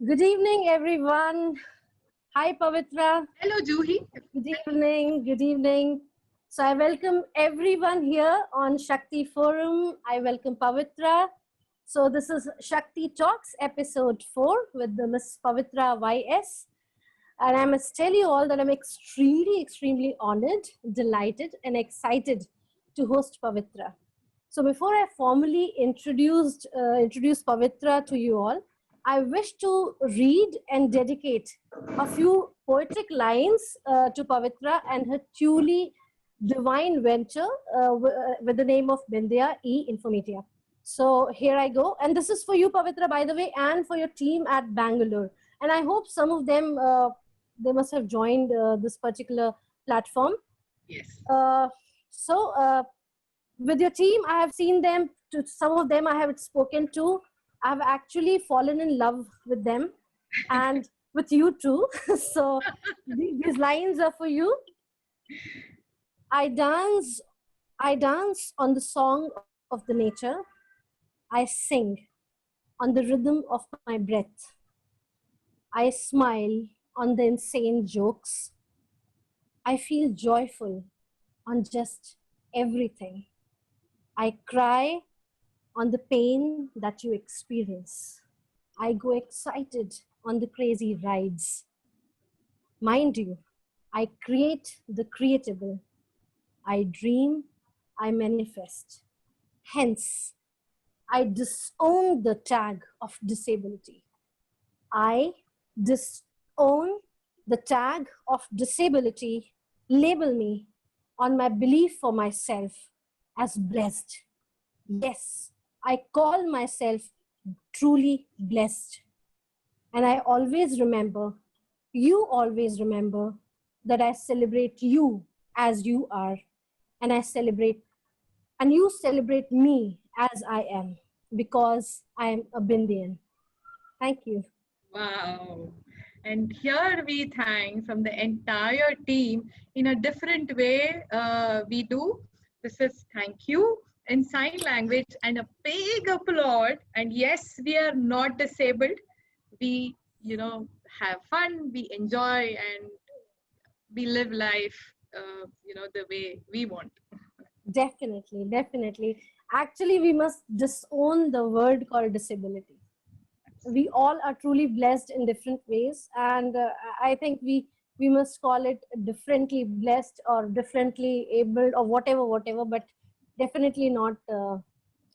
Good evening, everyone. Hi, Pavitra. Hello, Juhi. Good evening. Good evening. So, I welcome everyone here on Shakti Forum. I welcome Pavitra. So, this is Shakti Talks, episode 4 with the Miss Pavitra YS. And I must tell you all that I'm extremely honored, delighted, and excited to host Pavitra. So before I formally introduce Pavitra to you all, I wish to read and dedicate a few poetic lines to Pavitra and her truly divine venture with the name of Bindya E Infomedia. So here I go. And this is for you, Pavitra, by the way, and for your team at Bangalore. And I hope some of them, they must have joined this particular platform. Yes. With your team, I have seen them, to some of them I have spoken to. I've actually fallen in love with them and with you too. So these lines are for you. I dance on the song of the nature. I sing on the rhythm of my breath. I smile on the insane jokes. I feel joyful on just everything. I cry on the pain that you experience. I go excited on the crazy rides. Mind you, I create the creatable. I dream, I manifest. Hence, I disown the tag of disability. I disown the tag of disability. Label me on my belief for myself as blessed. Yes, I call myself truly blessed. And I always remember, you always remember, that I celebrate you as you are. And you celebrate me as I am, because I am a Bindian. Thank you. Wow. And here we thank from the entire team in a different way. We do. This is thank you in sign language and a big applaud. And yes, we are not disabled. We, have fun, we enjoy, and we live life, the way we want. Definitely. Actually, we must disown the word called disability. We all are truly blessed in different ways, and I think we must call it differently blessed or differently abled or whatever, but definitely not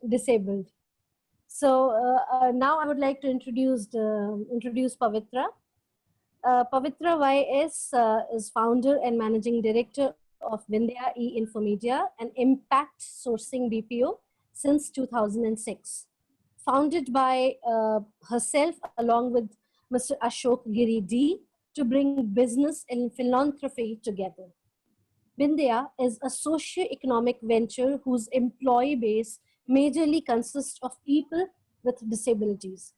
disabled. So now I would like to introduce Pavitra. Pavitra YS is founder and managing director of Vindhya E Infomedia, an impact sourcing BPO since 2006. Founded by herself along with Mr. Ashok Giri D to bring business and philanthropy together. Bindya is a socio-economic venture whose employee base majorly consists of people with disabilities.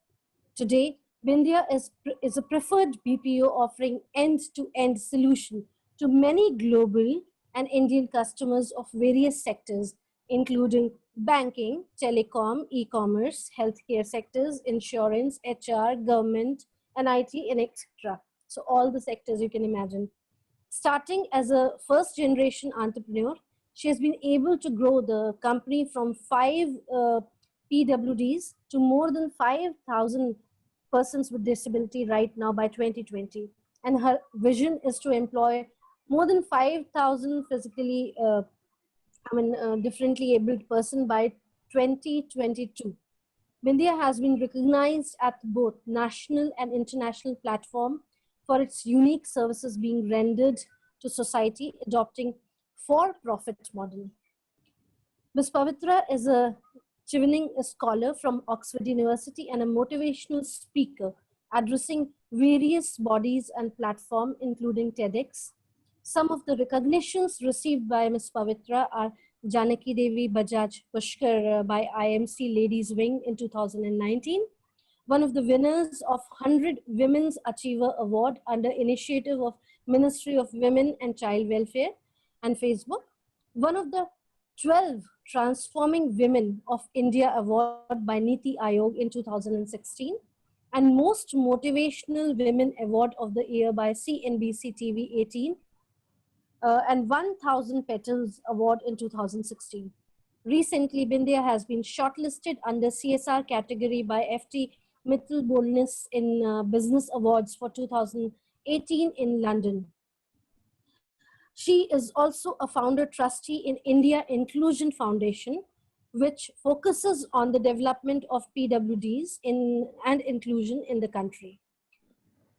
Today, Bindya is a preferred BPO offering end-to-end solution to many global and Indian customers of various sectors, including banking, telecom, e-commerce, healthcare sectors, insurance, HR, government, and IT, and etc. So all the sectors you can imagine. Starting as a first generation entrepreneur, she has been able to grow the company from 5 PWDs to more than 5,000 persons with disability right now by 2020. And her vision is to employ more than 5,000 differently abled person by 2022. Bindya has been recognized at both national and international platform for its unique services being rendered to society, adopting for-profit model. Ms. Pavitra is a Chevening scholar from Oxford University and a motivational speaker addressing various bodies and platforms, including TEDx. Some of the recognitions received by Ms. Pavitra are Janaki Devi Bajaj Pushkar by IMC Ladies Wing in 2019, one of the winners of 100 Women's Achiever Award under initiative of Ministry of Women and Child Welfare and Facebook, one of the 12 Transforming Women of India Award by Niti Aayog in 2016, and Most Motivational Women Award of the Year by CNBC TV 18, and 1000 Petals Award in 2016. Recently, Bindia has been shortlisted under CSR category by FT Mittal Boldness in Business Awards for 2018 in London. She is also a founder trustee in India Inclusion Foundation, which focuses on the development of PWDs and inclusion in the country.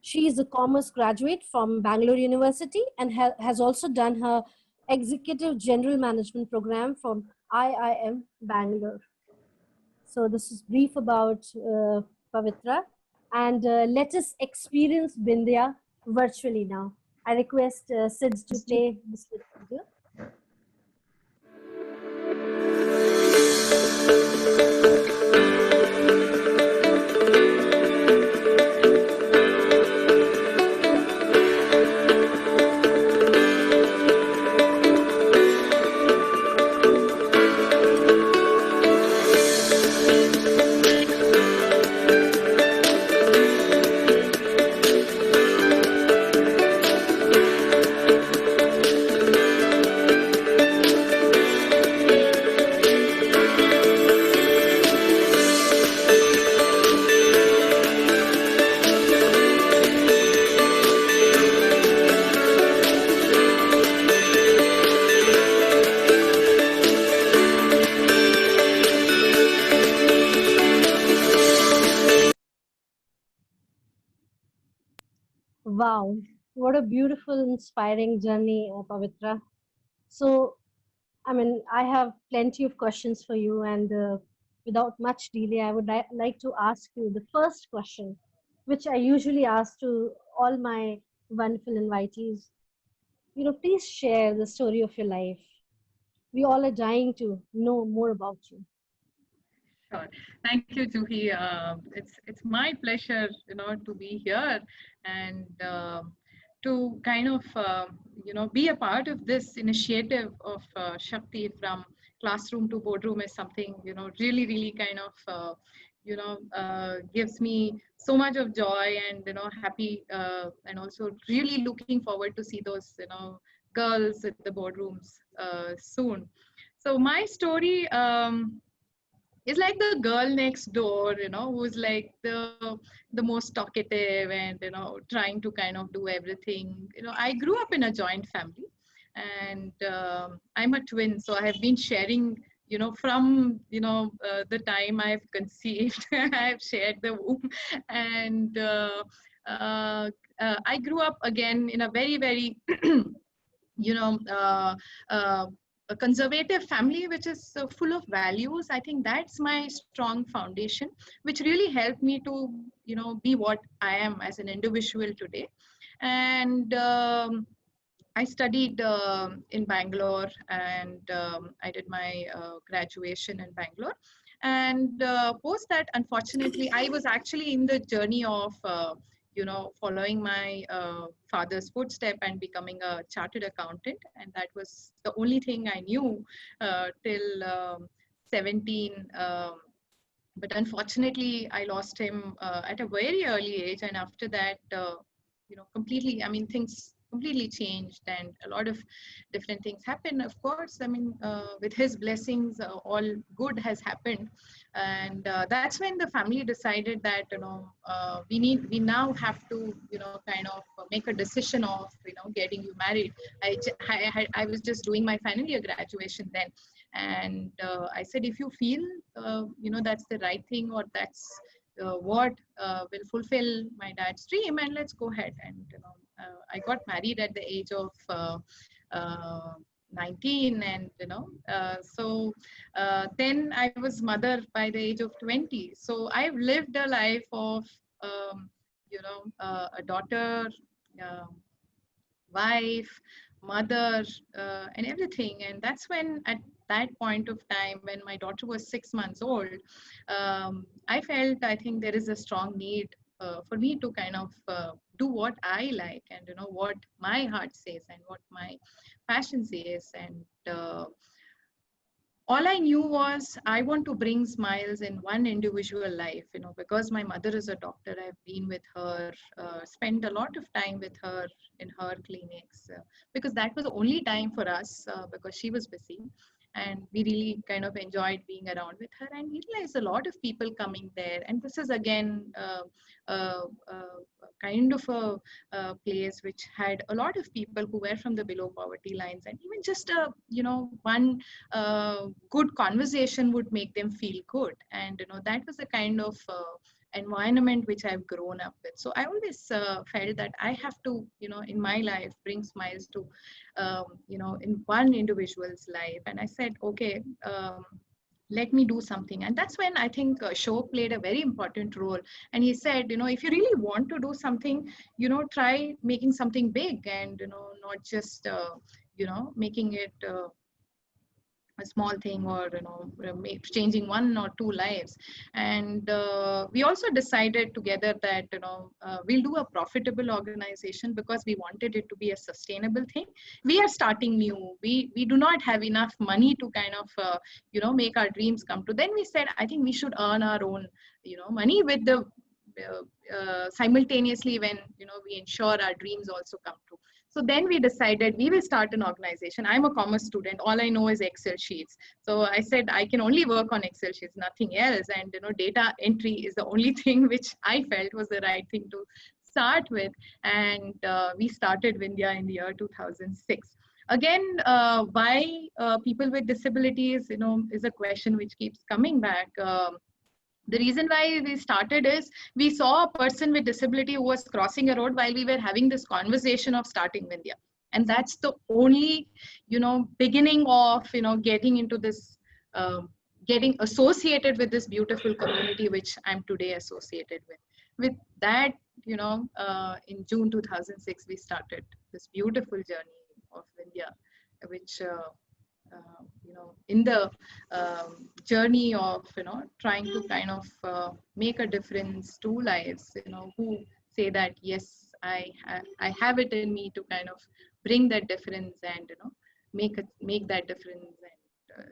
She is a commerce graduate from Bangalore University and has also done her executive general management program from IIM Bangalore. So this is brief about Pavitra, and let us experience Bindya virtually now. I request Sid to play this video. Wow, what a beautiful, inspiring journey, Pavitra. So, I mean, I have plenty of questions for you, and without much delay, I would like to ask you the first question, which I usually ask to all my wonderful invitees. Please share the story of your life. We all are dying to know more about you. Sure. Thank you, Juhi. It's my pleasure, to be here and to kind of, be a part of this initiative of Shakti from classroom to boardroom is something, really, really kind of, gives me so much of joy and, happy and also really looking forward to see those, girls at the boardrooms soon. So my story, is like the girl next door, who's like the most talkative and trying to kind of do everything. I grew up in a joint family, and I'm a twin, so I have been sharing, from the time I've conceived. I've shared the womb, and I grew up again in a very, very you know uh, uh, a conservative family which is full of values. I think that's my strong foundation, which really helped me to be what I am as an individual today. And I studied in Bangalore, and I did my graduation in Bangalore. And post that, unfortunately, I was actually in the journey of, following my father's footstep and becoming a chartered accountant. And that was the only thing I knew till 17. But unfortunately, I lost him at a very early age. And after that, completely, I mean, things completely changed, and a lot of different things happened. Of course, I mean, with his blessings, all good has happened. And that's when the family decided that, we now have to, kind of make a decision of, getting you married. I was just doing my final year graduation then. And I said, if you feel, that's the right thing, or that's what will fulfill my dad's dream, and let's go ahead. And I got married at the age of uh, 19, and so then I was mother by the age of 20. So I've lived a life of a daughter, uh, wife, mother, and everything. And that's when, at that point of time, when my daughter was 6 months old, I felt, I think there is a strong need for me to kind of do what I like, and what my heart says and what my passion says. And all I knew was I want to bring smiles in one individual life, because my mother is a doctor. I've been with her, spent a lot of time with her in her clinics, because that was the only time for us, because she was busy. And we really kind of enjoyed being around with her, and we realized a lot of people coming there. And this is again kind of a place which had a lot of people who were from the below poverty lines, and even just one good conversation would make them feel good. And that was the kind of environment which I've grown up with. So I always felt that I have to, in my life, bring smiles to in one individual's life. And I said, okay, let me do something. And that's when I think Ashok played a very important role. And he said, if you really want to do something, try making something big, and not just making it a small thing, or changing one or two lives. And we also decided together that we'll do a profitable organization, because we wanted it to be a sustainable thing. We are starting new. We do not have enough money to kind of make our dreams come true. Then we said, I think we should earn our own money with the simultaneously, when we ensure our dreams also come true. So then we decided we will start an organization. I'm a commerce student. All I know is Excel sheets. So I said I can only work on Excel sheets, nothing else. And data entry is the only thing which I felt was the right thing to start with. And we started Vindhya in the year 2006. Again, why people with disabilities, is a question which keeps coming back. The reason why we started is we saw a person with disability who was crossing a road while we were having this conversation of starting Vindhya. And that's the only, beginning of, getting into this, getting associated with this beautiful community, which I'm today associated with. With that, in June 2006, we started this beautiful journey of Vindhya, which in the journey of trying to kind of make a difference to lives, who say that yes, I have it in me to kind of bring that difference, and make that difference,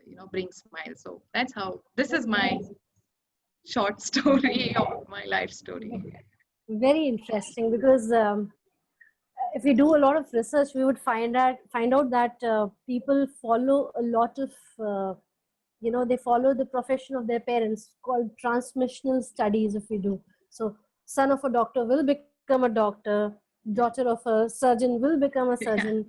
and bring smiles. So that's how, this is my short story of my life story. Very interesting, because if we do a lot of research, we would find out that people follow a lot of they follow the profession of their parents, called transmissional studies. If we do so, son of a doctor will become a doctor, daughter of a surgeon will become a surgeon,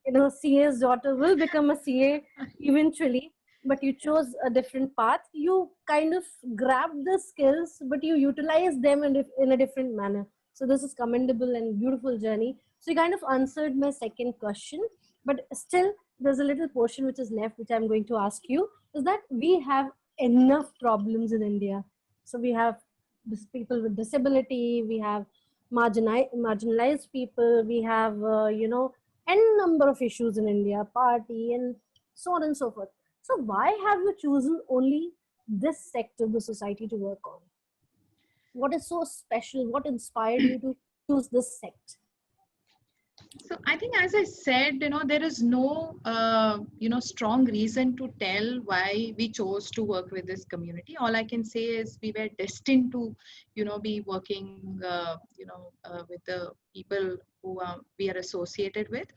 CA's daughter will become a CA eventually. But you chose a different path. You kind of grabbed the skills, but you utilize them in a different manner. So this is commendable and beautiful journey. So you kind of answered my second question, but still there's a little portion which is left, which I'm going to ask you, is that we have enough problems in India. So we have people with disability, we have marginalized people, we have, n number of issues in India, party, and so on and so forth. So why have you chosen only this sector of the society to work on? What is so special? What inspired you to choose this sector? So I think, as I said, there is no, strong reason to tell why we chose to work with this community. All I can say is we were destined to, be working, with the people who we are associated with.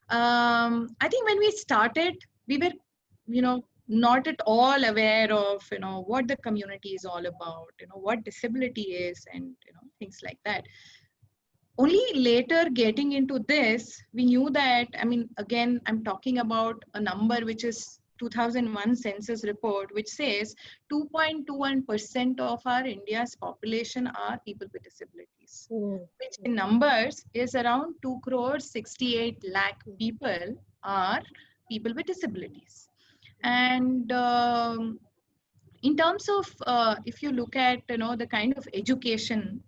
I think when we started, we were, not at all aware of, what the community is all about, what disability is, and, things like that. Only later getting into this, we knew that, again, I'm talking about a number which is 2001 census report, which says 2.21% of our India's population are people with disabilities, which in numbers is around 2 crore 68 lakh people are people with disabilities. And in terms of, if you look at, the kind of education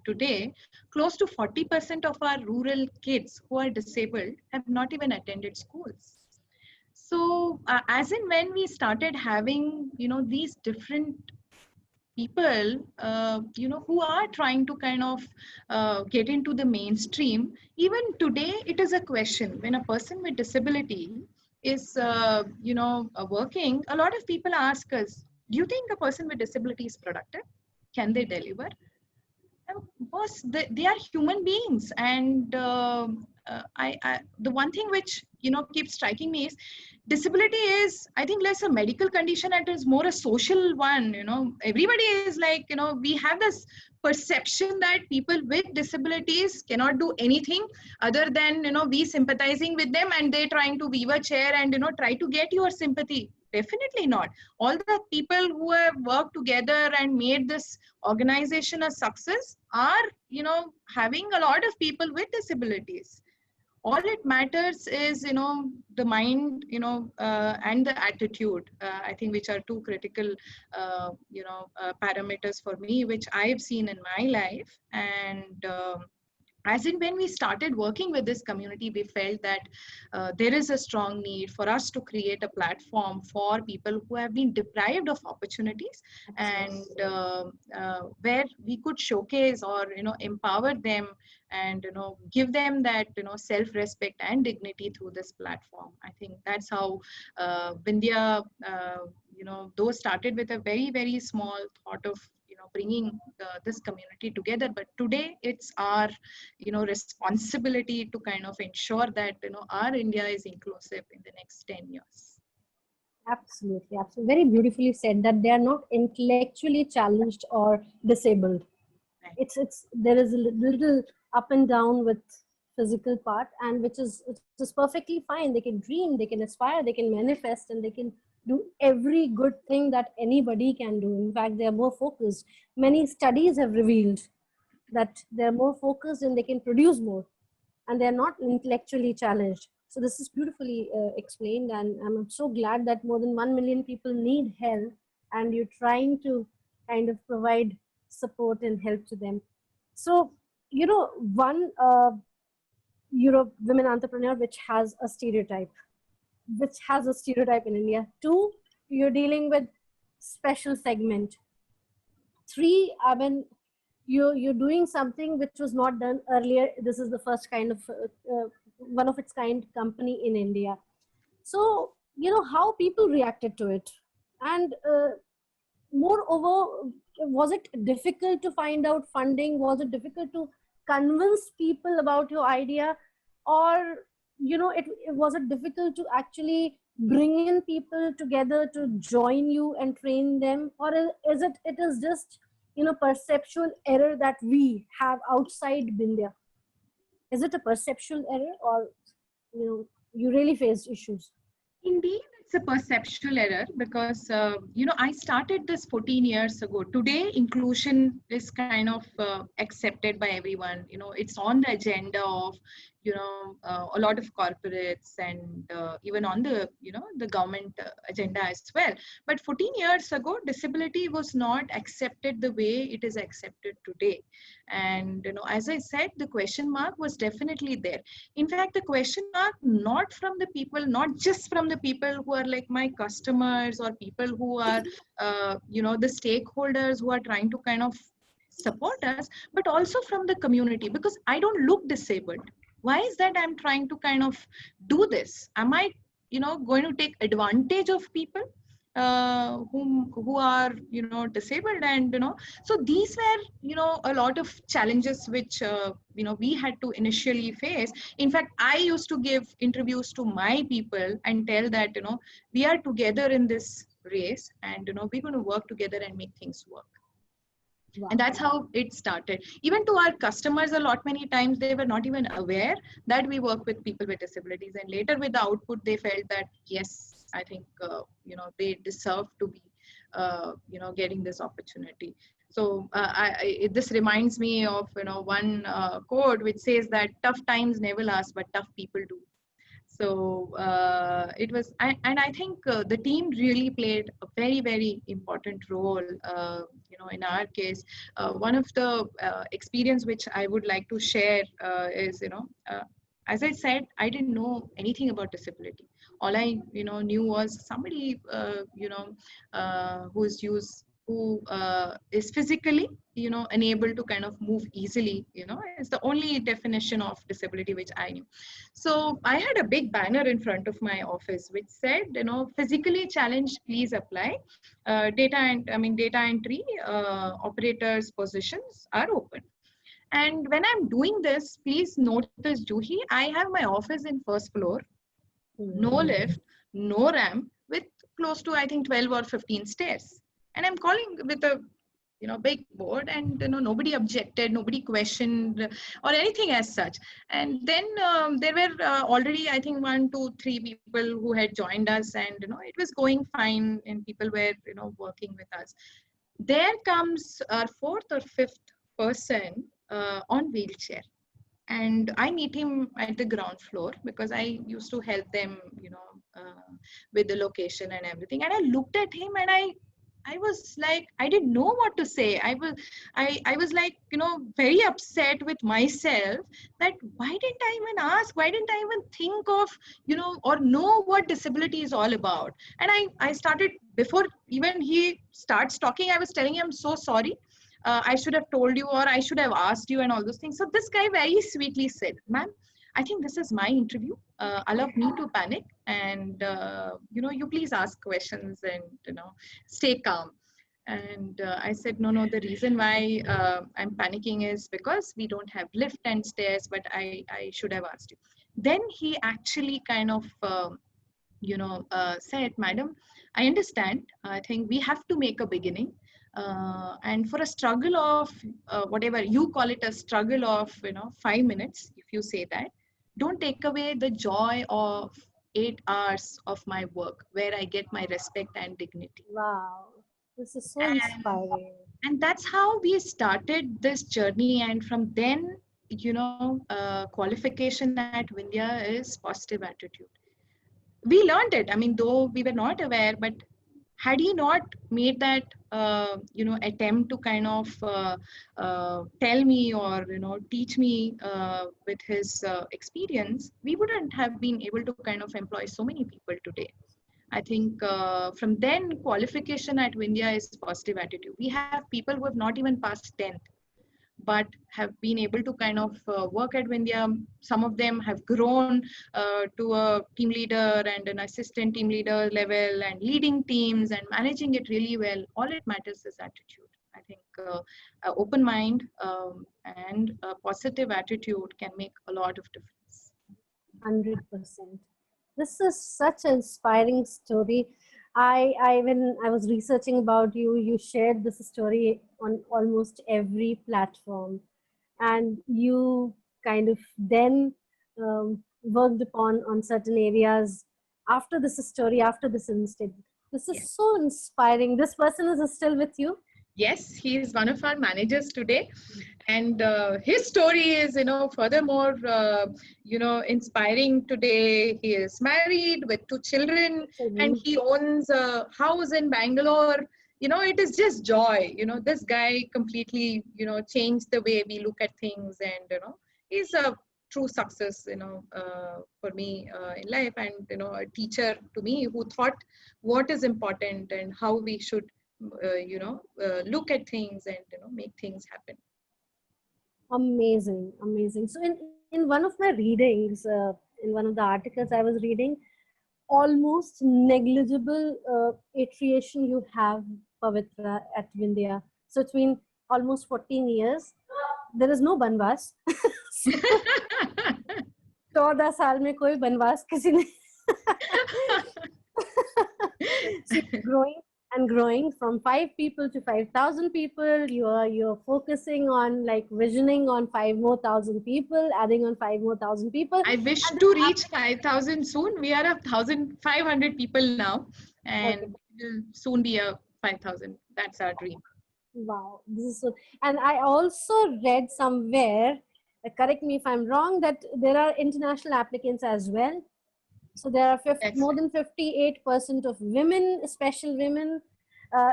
today, close to 40% of our rural kids who are disabled have not even attended schools. So as in when we started having, these different people, who are trying to kind of get into the mainstream, even today, it is a question when a person with disability is, working, a lot of people ask us, do you think a person with disability is productive? Can they deliver? Boss, they are human beings, and the one thing which keeps striking me is disability is, I think, less a medical condition and is more a social one. Everybody is like, we have this perception that people with disabilities cannot do anything other than we sympathizing with them and they trying to weave a chair and try to get your sympathy. Definitely not. All the people who have worked together and made this organization a success are having a lot of people with disabilities. All it matters is the mind, and the attitude, I think, which are two critical parameters for me, which I've seen in my life. And as in when we started working with this community, we felt that there is a strong need for us to create a platform for people who have been deprived of opportunities, and where we could showcase or empower them and give them that self-respect and dignity through this platform. I think that's how Vindhya, though started with a very, very small thought of bringing this community together, but today it's our responsibility to kind of ensure that our India is inclusive in the next 10 years. Absolutely, absolutely. Very beautifully said that they are not intellectually challenged or disabled. Right. It's there is a little up and down with physical part, and which is perfectly fine. They can dream, they can aspire, they can manifest, and they can do every good thing that anybody can do. In fact, they are more focused. Many studies have revealed that they're more focused and they can produce more, and they're not intellectually challenged. So this is beautifully explained, and I'm so glad that more than 1 million people need help, and you're trying to kind of provide support and help to them. So, one women entrepreneur which has a stereotype, in India. Two, you're dealing with special segment. Three, I mean, you're doing something which was not done earlier. This is the first kind of one of its kind company in India. So how people reacted to it, and moreover, was it difficult to find out funding? Was it difficult to convince people about your idea, or it was it difficult to actually bring in people together to join you and train them, or is it is just perceptual error that we have outside India? Is it a perceptual error, or you really faced issues? Indeed, it's a perceptual error because, I started this 14 years ago. Today, inclusion is kind of accepted by everyone. It's on the agenda of, a lot of corporates and even on the, the government agenda as well. But 14 years ago, disability was not accepted the way it is accepted today. And, as I said, the question mark was definitely there. In fact, the question mark, not from the people, not just from the people who are like my customers or people who are, the stakeholders who are trying to kind of support us, but also from the community, because I don't look disabled. Why is that I'm trying to kind of do this? Am I, going to take advantage of people who are disabled? And so these were a lot of challenges which we had to initially face. In fact, I used to give interviews to my people and tell that we are together in this race, and we're going to work together and make things work. Wow. And that's how it started. Even to our customers, a lot many times they were not even aware that we work with people with disabilities, and later with the output they felt that yes, I think they deserve to be getting this opportunity. So this reminds me of one quote which says that tough times never last, but tough people do. So it was, and I think the team really played a very, very important role. In our case, one of the experience which I would like to share is, as I said, I didn't know anything about disability. All I knew was somebody who's used who is physically, unable to kind of move easily, is the only definition of disability which I knew. So I had a big banner in front of my office which said, physically challenged, please apply. Data entry operators positions are open. And when I'm doing this, please note this, Juhi, I have my office in first floor, no lift, no ramp, with close to, I think, 12 or 15 stairs. And I'm calling with a big board, and nobody objected, nobody questioned or anything as such. And then there were already, I think, 1, 2, 3 people who had joined us, and it was going fine, and people were working with us. There comes our fourth or fifth person on wheelchair, and I meet him at the ground floor because I used to help them with the location and everything. And I looked at him, and I was like, I didn't know what to say. I was like, very upset with myself that why didn't I even ask? Why didn't I even think of, or know what disability is all about? And I started, before even he starts talking, I was telling him, I'm so sorry. I should have told you, or I should have asked you, and all those things. So this guy very sweetly said, ma'am, I think this is my interview. Allow me to panic, and you please ask questions, and stay calm. And I said, no, the reason why I'm panicking is because we don't have lift and stairs, but I should have asked you. Then he actually kind of said, madam, I understand. I think we have to make a beginning. And for a struggle of whatever you call it, a struggle of 5 minutes, if you say that, don't take away the joy of 8 hours of my work, where I get my respect and dignity. Wow, this is so and, inspiring. and that's how we started this journey. And from then, qualification at Vindhya is positive attitude. We learned it, I mean, though we were not aware, but had he not made that attempt to kind of tell me, or teach me with his experience, we wouldn't have been able to kind of employ so many people today. I think from then, qualification at Vindhya is positive attitude. We have people who have not even passed 10th, but have been able to kind of work at Vindhya. Some of them have grown to a team leader and an assistant team leader level, and leading teams and managing it really well. All it matters is attitude. I think an open mind and a positive attitude can make a lot of difference. 100%. This is such an inspiring story. When I was researching about you, you shared this story on almost every platform, and you kind of then worked upon on certain areas after this story, after this incident. This is so inspiring. This person is still with you? Yes, he is one of our managers today, and his story is, furthermore, inspiring today. He is married with 2 children, and he owns a house in Bangalore. It is just joy. This guy completely, changed the way we look at things, and he's a true success, for me in life, and a teacher to me who thought what is important and how we should look at things and make things happen. Amazing, amazing. So in one of my readings, in one of the articles I was reading, almost negligible iteration you have, Pavitra, at Vindhya. So it's been almost 14 years. There is no banvas. 14 साल में कोई बनवास किसी ने So growing and growing from 5 people to 5,000 people. You're focusing on, like, visioning on 5 more thousand people, adding on 5 more thousand people. I wish to reach 5,000 soon. We are 1,500 people now, and will soon be a 5,000. That's our dream. Wow, this is so. And I also read somewhere, correct me if I'm wrong, that there are international applicants as well. So there are more than 58% of women, special women,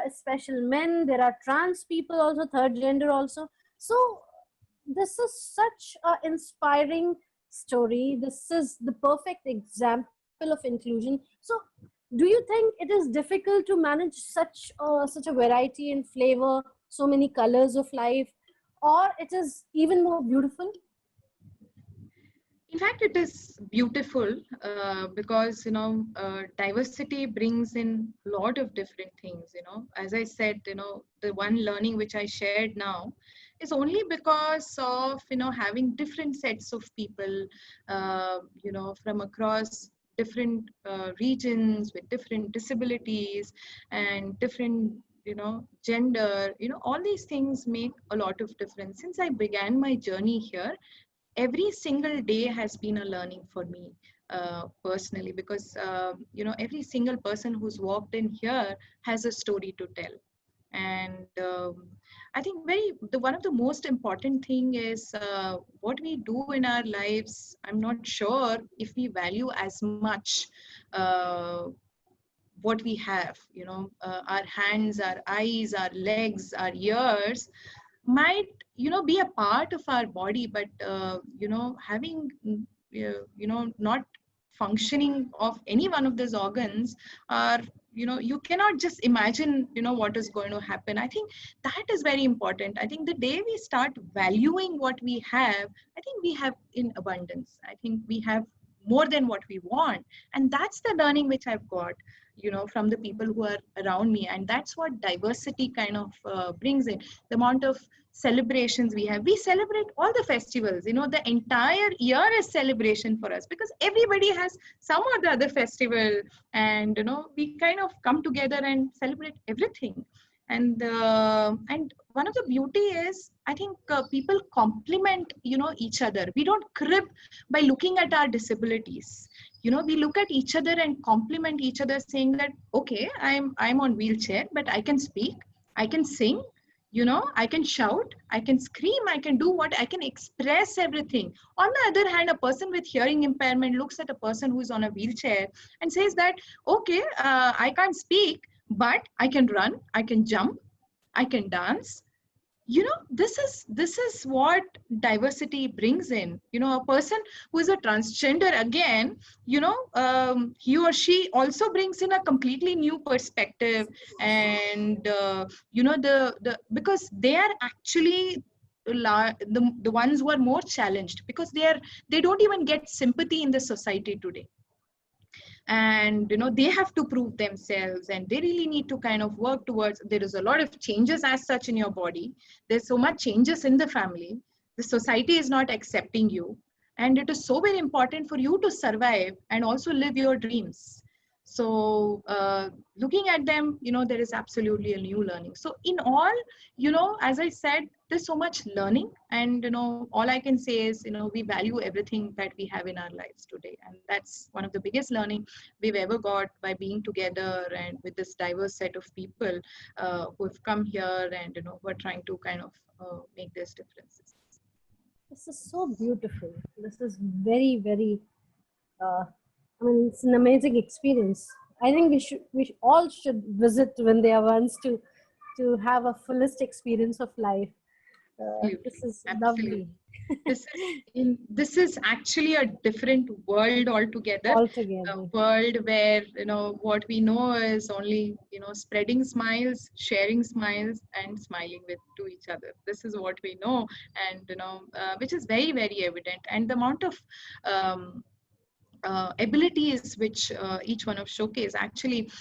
special men. There are trans people also, third gender also. So this is such an inspiring story. This is the perfect example of inclusion. So do you think it is difficult to manage such a variety in flavor, so many colors of life, or it is even more beautiful? In fact, it is beautiful because diversity brings in a lot of different things. As I said, the one learning which I shared now is only because of having different sets of people, from across different regions with different disabilities and different gender. All these things make a lot of difference. Since I began my journey here, every single day has been a learning for me personally, because every single person who's walked in here has a story to tell. And I think the one of the most important thing is what we do in our lives. I'm not sure if we value as much uh, what we have, our hands, our eyes, our legs, our ears might be a part of our body, but having not functioning of any one of those organs, are you cannot just imagine what is going to happen. I think that is very important. I think the day we start valuing what we have, I think we have in abundance. I think we have more than what we want. And that's the learning which I've got from the people who are around me. And that's what diversity kind of brings in. The amount of celebrations we celebrate all the festivals. The entire year is celebration for us, because everybody has some or the other festival, and we kind of come together and celebrate everything. And one of the beauty is, I think people complement each other. We don't crib by looking at our disabilities. We look at each other and compliment each other, saying that, okay, I'm on wheelchair, but I can speak, I can sing, I can shout, I can scream, I can do what, I can express everything. On the other hand, a person with hearing impairment looks at a person who's on a wheelchair and says that, okay, I can't speak, but I can run, I can jump, I can dance. This is what diversity brings in. A person who is a transgender, again, he or she also brings in a completely new perspective. And the because they are actually the ones who are more challenged, because they don't even get sympathy in the society today. And they have to prove themselves, and they really need to kind of work towards. There is a lot of changes as such in your body. There's so much changes in the family. The society is not accepting you, and it is so very important for you to survive and also live your dreams. So looking at them, there is absolutely a new learning. So in all, as I said, there's so much learning. And all I can say is, we value everything that we have in our lives today. And that's one of the biggest learning we've ever got, by being together and with this diverse set of people who have come here, and who are trying to kind of make these differences. This is so beautiful. This is very, very, uh, I mean, it's an amazing experience. I think we all should visit when they are once to have a fullest experience of life. This is Absolutely. lovely. This is actually a different world altogether. A Altogether. world where what we know is only spreading smiles, sharing smiles, and smiling to each other. This is what we know. And which is very, very evident. And the amount of abilities which each one of showcase, actually,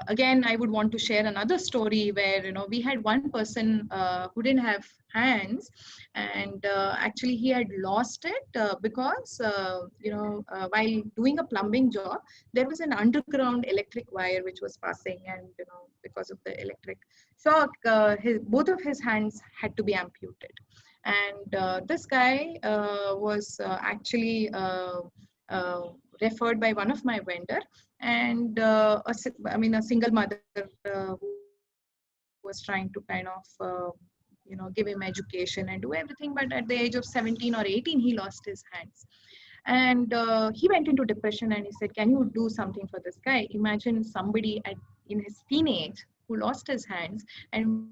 again, I would want to share another story where we had one person who didn't have hands. And actually he had lost it because while doing a plumbing job, there was an underground electric wire which was passing. And because of the electric shock, both of his hands had to be amputated. And this guy was actually referred by one of my vendor. And a single mother who was trying to kind of give him education and do everything. But at the age of 17 or 18, he lost his hands. And he went into depression, and he said, can you do something for this guy? Imagine somebody in his teenage who lost his hands and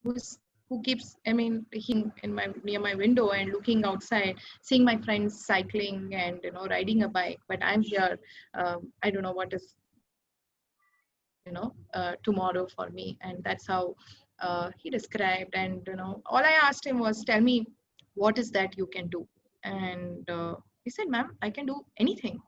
who's who keeps, I mean, in my near my window and looking outside, seeing my friends cycling and riding a bike. But I'm here. I don't know what is tomorrow for me, and that's how he described. And all I asked him was, tell me, what is that you can do? And he said, ma'am, I can do anything.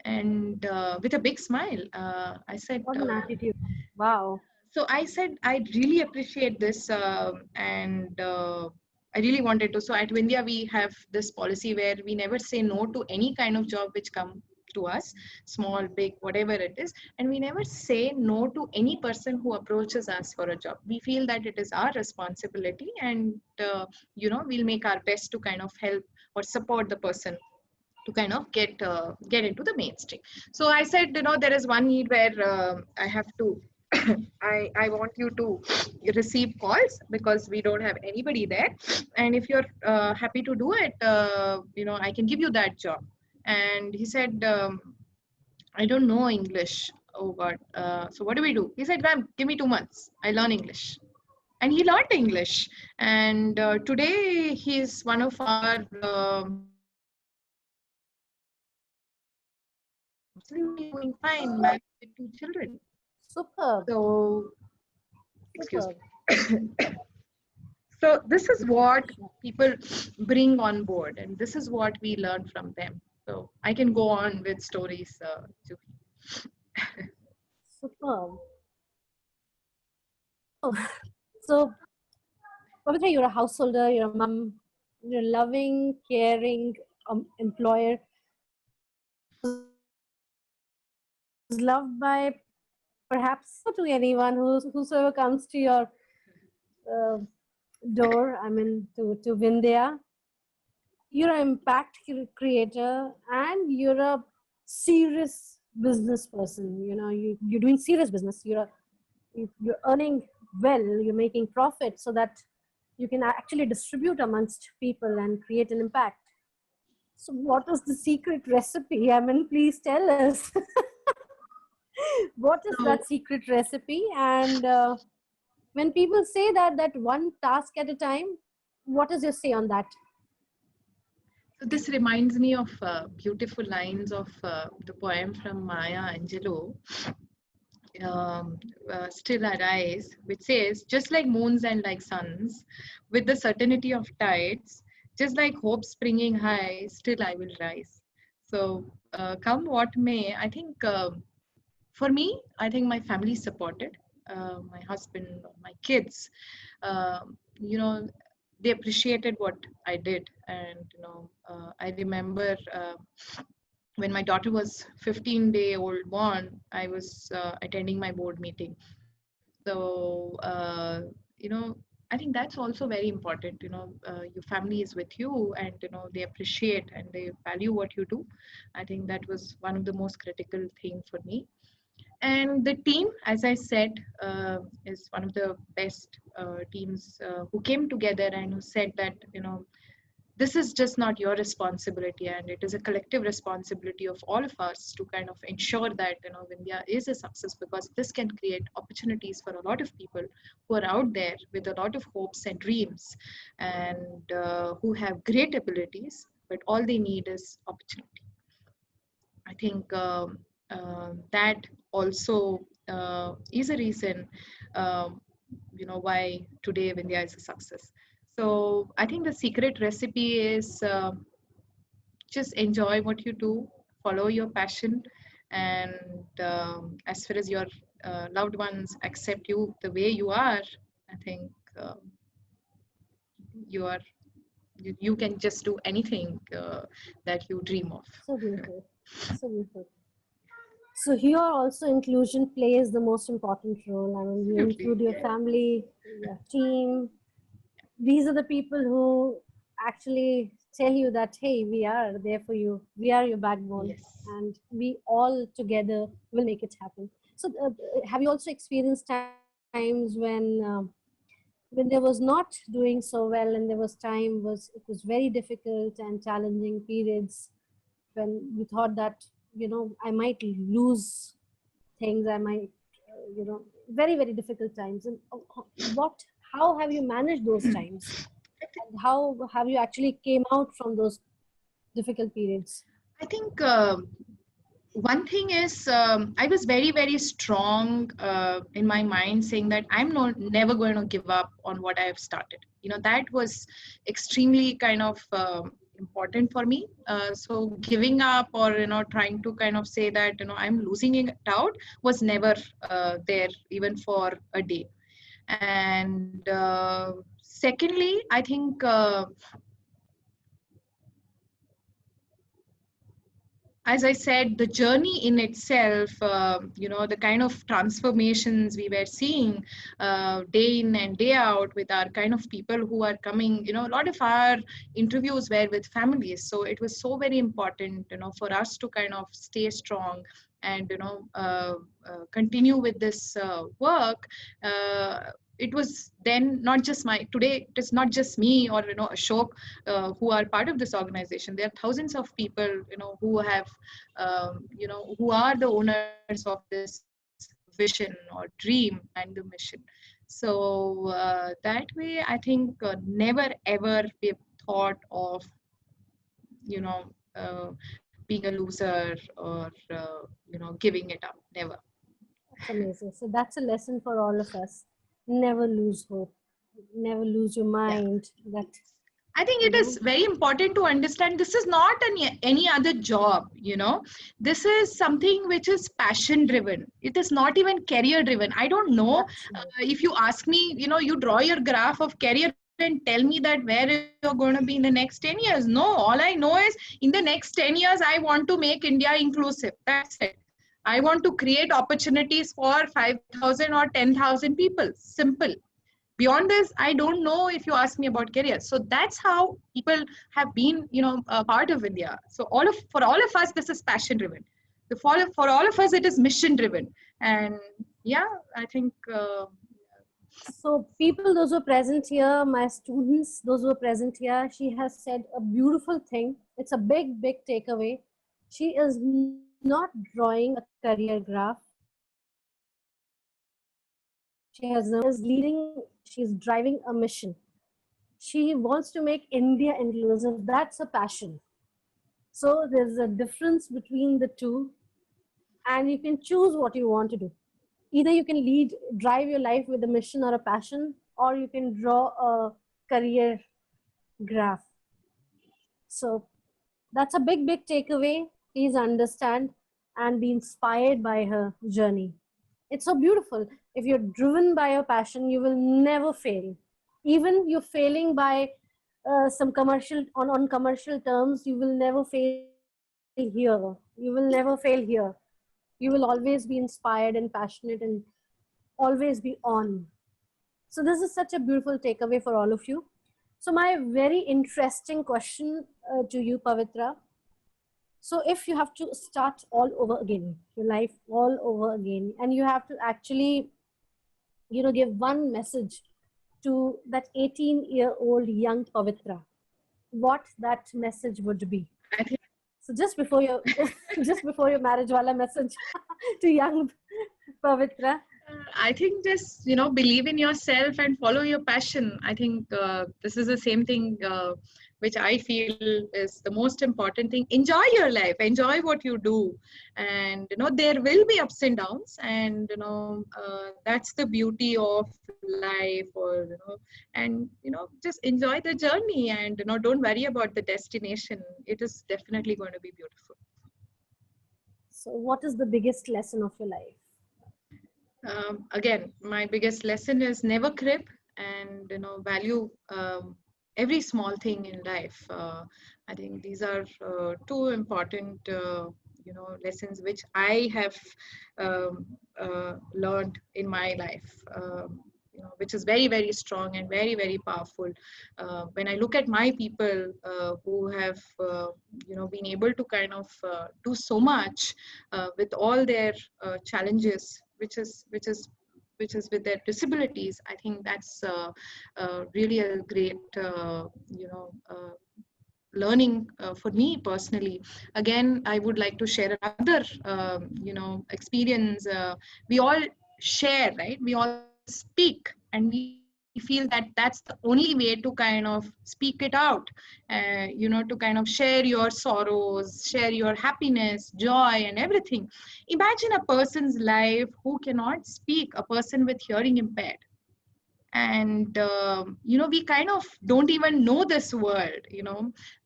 And with a big smile, I said, What an attitude. Wow. so I said, I really appreciate this, and I really wanted to. So at Vindhya, we have this policy where we never say no to any kind of job which come to us, small, big, whatever it is. And we never say no to any person who approaches us for a job. We feel that it is our responsibility, and we'll make our best to kind of help or support the person to kind of get into the mainstream. So I said, there is one need where I have to I want you to receive calls because we don't have anybody there, and if you're happy to do it, I can give you that job. And he said, I don't know English. Oh God. So what do we do? He said, ma'am, give me 2 months, I learn English. And he learned English, and today he's one of our absolutely doing fine, married with 2 children. Superb. So, excuse Superb. me. So this is what people bring on board, and this is what we learn from them. So I can go on with stories, Juhi. Superb. Oh, so, Pavitra, you're a householder, you're a mom, you're a loving, caring employer who's loved by perhaps to anyone whosoever comes to your uh, door. I mean, to Vindhya. You're an impact creator and you're a serious business person. You're doing serious business. You're earning well, you're making profit so that you can actually distribute amongst people and create an impact. So what is the secret recipe? I mean, please tell us. What is that secret recipe? And when people say that one task at a time, what is your say on that? So this reminds me of beautiful lines of the poem from Maya Angelou, Still Arise, which says, just like moons and like suns, with the certainty of tides, just like hope springing high, still I will rise. So come what may, I think for me, I think my family supported, my husband, my kids, they appreciated what I did. And, I remember when my daughter was 15-day-old born, I was attending my board meeting. So, I think that's also very important. Your family is with you, and they appreciate and they value what you do. I think that was one of the most critical thing for me. And the team, as I said, is one of the best teams who came together and who said that this is just not your responsibility, and it is a collective responsibility of all of us to kind of ensure that Vindhya is a success, because this can create opportunities for a lot of people who are out there with a lot of hopes and dreams, and who have great abilities, but all they need is opportunity. I think that also is a reason, um, why today Vindhya is a success. So I think the secret recipe is just enjoy what you do, follow your passion, and as far as your loved ones accept you the way you are, I think you are you can just do anything that you dream of. So beautiful. So beautiful. So here also inclusion plays the most important role. I mean, you Absolutely, include your yeah. family, your team. These are the people who actually tell you that, hey, we are there for you. We are your backbone, Yes. and we all together will make it happen. So, have you also experienced times when there was not doing so well, and there was it was very difficult and challenging periods when you thought that I might lose things, I might very, very difficult times. And what how have you managed those times? And how have you actually came out from those difficult periods? I think one thing is I was very strong in my mind, saying that I'm never going to give up on what I have started. That was extremely kind of important for me. So giving up, or trying to kind of say that I'm losing it out, was never there, even for a day. And secondly, I think as I said, the journey in itself, the kind of transformations we were seeing day in and day out with our kind of people who are coming, a lot of our interviews were with families. So it was so very important, for us to kind of stay strong and, continue with this work. It was then not just today, it is not just me or, Ashok, who are part of this organization. There are thousands of people, who have, who are the owners of this vision or dream and the mission. So that way, I think never ever we've thought of, you know, uh, being a loser or, giving it up. Never. That's amazing. So that's a lesson for all of us. Never lose hope. Never lose your Yeah. mind. That I think it is very important to understand this is not any other job, This is something which is passion driven. It is not even career driven. I don't know if you ask me, you draw your graph of career and tell me that where you're going to be in the next 10 years. No, all I know is in the next 10 years, I want to make India inclusive. That's it. I want to create opportunities for 5,000 or 10,000 people. Simple. Beyond this, I don't know if you ask me about career. So that's how people have been, a part of India. So for all of us, this is passion driven. For all of us, it is mission driven. And yeah, I think. so people, those who are present here, my students, those who are present here, she has said a beautiful thing. It's a big takeaway. She is not drawing a career graph. She is leading, she's driving a mission. She wants to make India inclusive. That's a passion. So there's a difference between the two, and you can choose what you want to do. Either you can drive your life with a mission or a passion, or you can draw a career graph. So that's a big takeaway. Please understand and be inspired by her journey. It's so beautiful. If you're driven by your passion, you will never fail. Even you're failing by some commercial on commercial terms, you will never fail here. You will never fail here. You will always be inspired and passionate and always be on. So this is such a beautiful takeaway for all of you. So my very interesting question to you, Pavitra. So if you have to start all over again, your life all over again, and you have to actually, give one message to that 18-year-old young Pavitra, what that message would be? I think So just before your just before your marriage wala message to young Pavitra. I think just believe in yourself and follow your passion. I think this is the same thing which I feel is the most important thing. Enjoy your life, enjoy what you do, and there will be ups and downs, and that's the beauty of life. Or and just enjoy the journey, and don't worry about the destination. It is definitely going to be beautiful. So what is the biggest lesson of your life? Again, my biggest lesson is never crib, and value every small thing in life. I think these are two important lessons which I have learned in my life. Which is very strong and very powerful. When I look at my people who have been able to kind of do so much with all their challenges, which is with their disabilities, I think that's really a great learning for me personally. Again, I would like to share another experience. We all share, right? We all speak, and we feel that that's the only way to kind of speak it out, to kind of share your sorrows, share your happiness, joy, and everything. Imagine a person's life who cannot speak, a person with hearing impaired. And we kind of don't even know this world.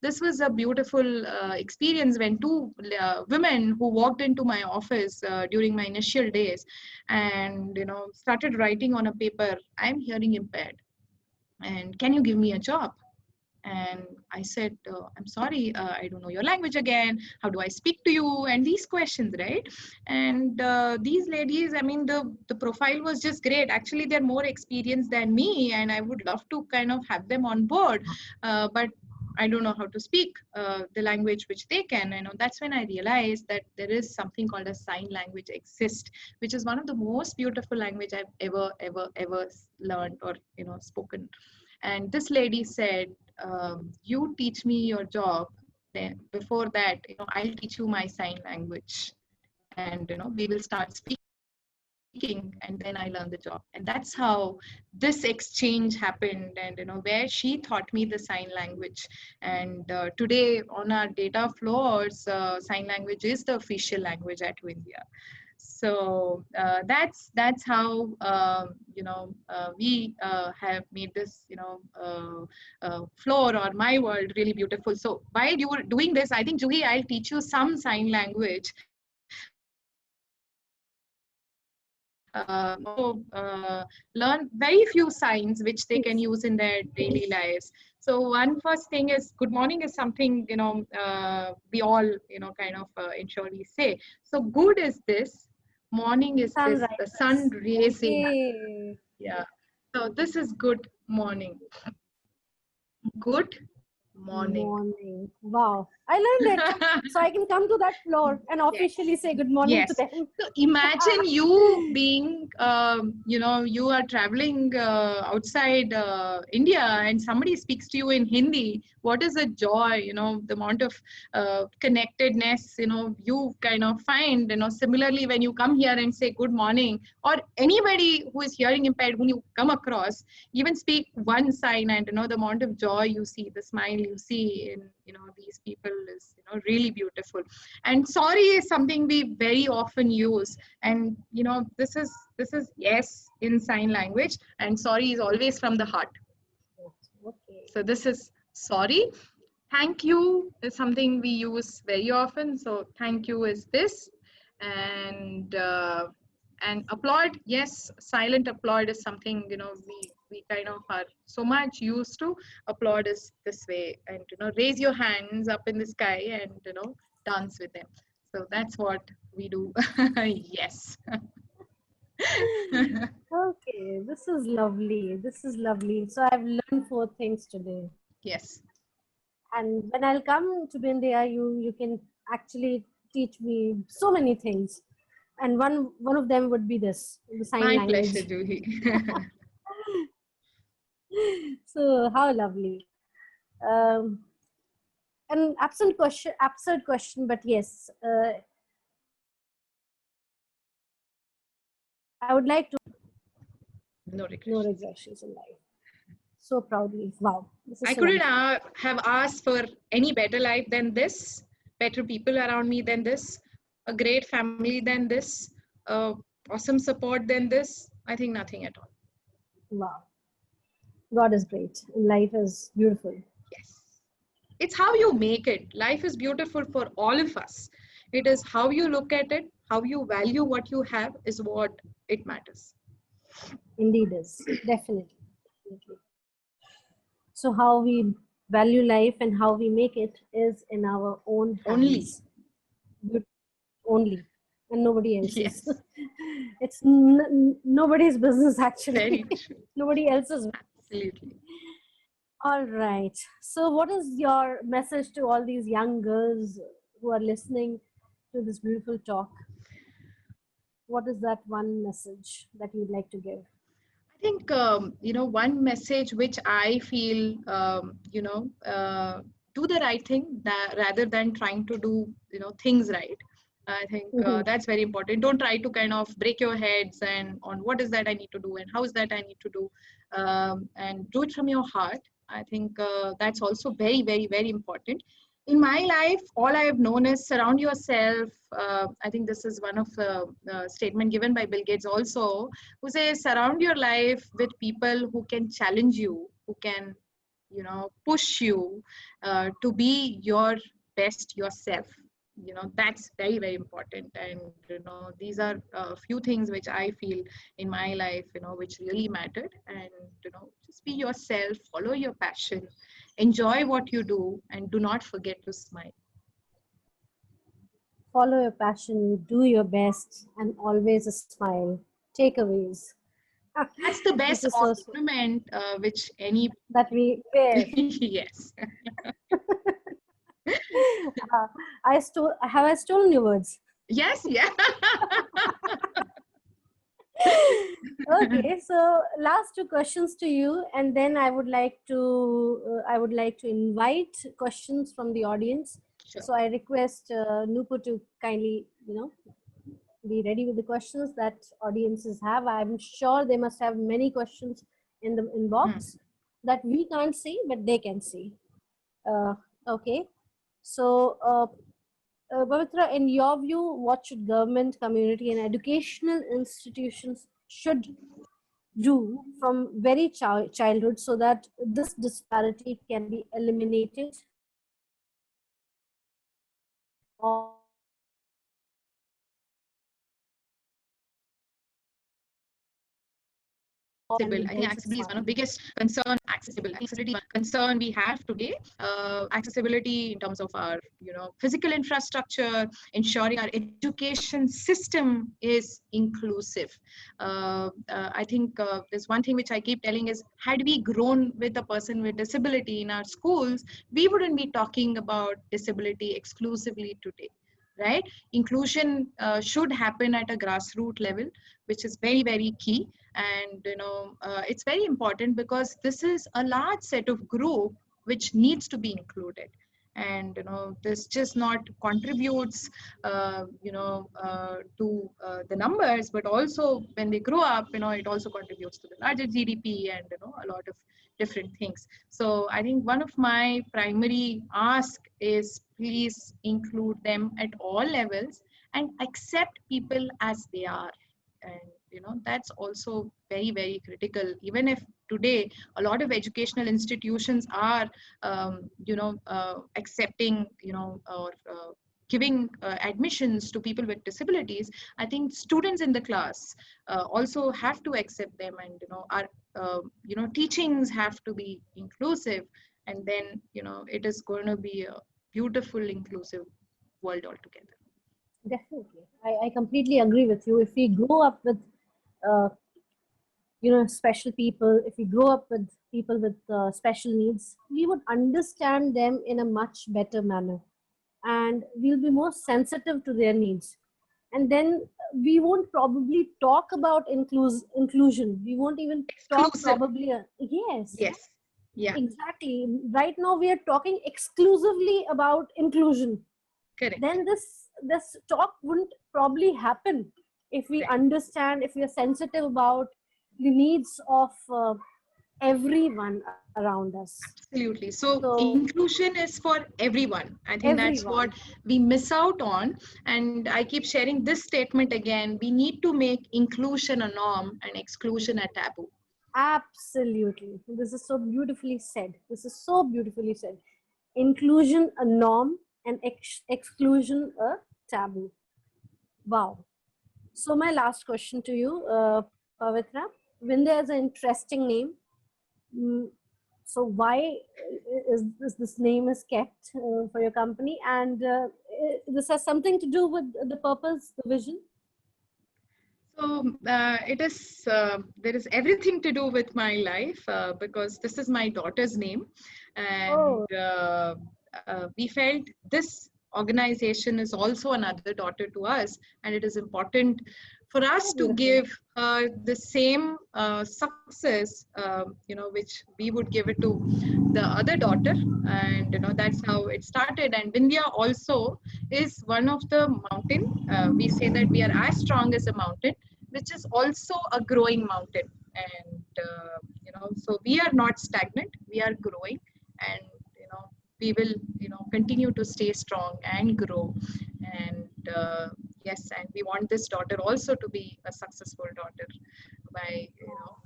This was a beautiful experience when two women who walked into my office during my initial days, and started writing on a paper, "I'm hearing impaired, and can you give me a job?" And I said, "I'm sorry, I don't know your language again. How do I speak to you?" And these questions, right? And these ladies, I mean, the profile was just great. Actually, they're more experienced than me, and I would love to kind of have them on board. But I don't know how to speak the language which they can. That's when I realized that there is something called a sign language exist, which is one of the most beautiful language I've ever learned or spoken. And this lady said, "You teach me your job. Then before that, I'll teach you my sign language, and we will start speaking, and then I learn the job." And that's how this exchange happened, and where she taught me the sign language. And today on our data floors, sign language is the official language at India. So that's how we have made this floor or my world really beautiful. So while you were doing this, I think, Juhi, I'll teach you some sign language. Learn very few signs which they can use in their daily lives. So one first thing is good morning is something we all kind of insurely say. So good is this, morning is this, the sun raising. Okay. Yeah. So this is good morning. Good morning. Wow. I learned it. So I can come to that floor and officially say good morning to them. So imagine you being, you are traveling outside India and somebody speaks to you in Hindi. What is a joy, the amount of connectedness, you kind of find, similarly when you come here and say good morning, or anybody who is hearing impaired, whom you come across, even speak one sign, and, the amount of joy you see, the smile you see in, these people is, really beautiful. And sorry is something we very often use, and this is yes in sign language, and sorry is always from the heart. Okay. So this is sorry. Thank you is something we use very often. So thank you is this, and applaud, yes, silent applaud is something we kind of are so much used to. Applaud is this way, and raise your hands up in the sky and dance with them. So that's what we do. Yes. Okay, this is lovely. This is lovely. So I've learned 4 things today. Yes. And when I'll come to India, you can actually teach me so many things. And one of them would be this, the sign My language. pleasure, Juhi. So how lovely. An absurd question, but yes, I would like to No regret. no regressions in life. So proudly. Wow. This is I so couldn't wonderful. have asked for any better life than this, better people around me than this, a great family than this, awesome support than this. I think nothing at all. Wow. God is great. And life is beautiful. Yes. It's how you make it. Life is beautiful for all of us. It is how you look at it, how you value what you have is what it matters. Indeed is. Definitely. Definitely. So how we value life and how we make it is in our own hands. Only. And nobody else's. Yes. It's nobody's business actually. Very true. Nobody else's. Absolutely. All right. So what is your message to all these young girls who are listening to this beautiful talk? What is that one message that you'd like to give? I think, one message which I feel, do the right thing rather than trying to do, things right. I think Mhm. that's very important. Don't try to kind of break your heads and on what is that I need to do and how is that I need to do, and do it from your heart. I think that's also very, very, very important. In my life, all I have known is surround yourself. I think this is one of the statement given by Bill Gates also, who says surround your life with people who can challenge you, who can, push you to be your best yourself. That's very, very important. And these are a few things which I feel in my life, which really mattered. And just be yourself, follow your passion, enjoy what you do, and do not forget to smile. Follow your passion, do your best, and always a smile. Takeaways. That's the This best is so sweet. ornament which any That we wear. yes. Have I stolen your words? Yes, yeah. Okay, so last two questions to you, and then I would like to invite questions from the audience. Sure. So I request Nupu to kindly be ready with the questions that audiences have. I'm sure they must have many questions in the inbox that we can't see, but they can see. Okay, so Pavitra, in your view, what should government, community, and educational institutions should do from very childhood so that this disparity can be eliminated or I can be think built accessibility is one of the society? biggest concern. Accessibility concern we have today. Accessibility in terms of our, physical infrastructure, ensuring our education system is inclusive. I think there's one thing which I keep telling is, had we grown with a person with disability in our schools, we wouldn't be talking about disability exclusively today. Right? Inclusion should happen at a grassroots level, which is very, very key. And it's very important because this is a large set of group which needs to be included. And this just not contributes to the numbers, but also when they grow up, it also contributes to the larger GDP and a lot of different things. So I think one of my primary ask is, please include them at all levels and accept people as they are. And that's also very, very critical. Even if today a lot of educational institutions are accepting or giving admissions to people with disabilities, I think students in the class also have to accept them. And our teachings have to be inclusive. And then it is going to be a beautiful inclusive world altogether. Definitely, I completely agree with you. If we grow up with uh, special people, if we grow up with people with special needs, we would understand them in a much better manner, and we'll be more sensitive to their needs. And then we won't probably talk about inclusion. We won't even talk Exclusive. probably. Yes, Yes. Yeah. exactly. Right now we are talking exclusively about inclusion. Correct. Then this talk wouldn't probably happen if we Right. understand, if we are sensitive about the needs of everyone around us. Absolutely. So So inclusion is for everyone. I think that's what everyone. we miss out on. And I keep sharing this statement again. We need to make inclusion a norm and exclusion a taboo. Absolutely. This is so beautifully said. This is so beautifully said. Inclusion a norm and exclusion a taboo. Wow. So my last question to you, Pavitra. Vindhya is an interesting name. Mm, so why is this name is kept for your company? And this has something to do with the purpose, the vision? So there is everything to do with my life because this is my daughter's name. And Oh, we felt this organization is also another daughter to us. And it is important for us to Beautiful. give her the same success, which we would give it to the other daughter. And, that's how it started. And Vindhya also is one of the mountain. We say that we are as strong as a mountain, which is also a growing mountain. And, so we are not stagnant, we are growing. And, we will, continue to stay strong and grow. And, yes, and we want this daughter also to be a successful daughter by,